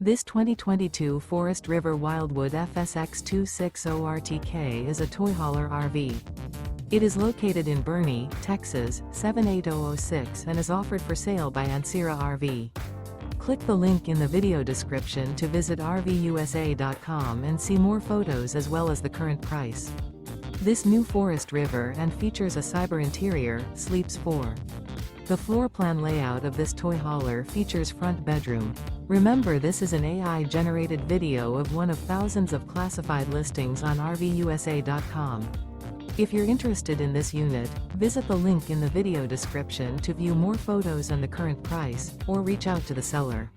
This 2022 Forest River Wildwood FSX 260RTK is a toy hauler RV. It is located in Boerne, Texas, 78006 and is offered for sale by Ancira RV. Click the link in the video description to visit RVUSA.com and see more photos as well as the current price. This new Forest River and features a cyber interior, sleeps 4. The floor plan layout of this toy hauler features front bedroom. Remember, this is an AI-generated video of one of thousands of classified listings on RVUSA.com. If you're interested in this unit, visit the link in the video description to view more photos and the current price, or reach out to the seller.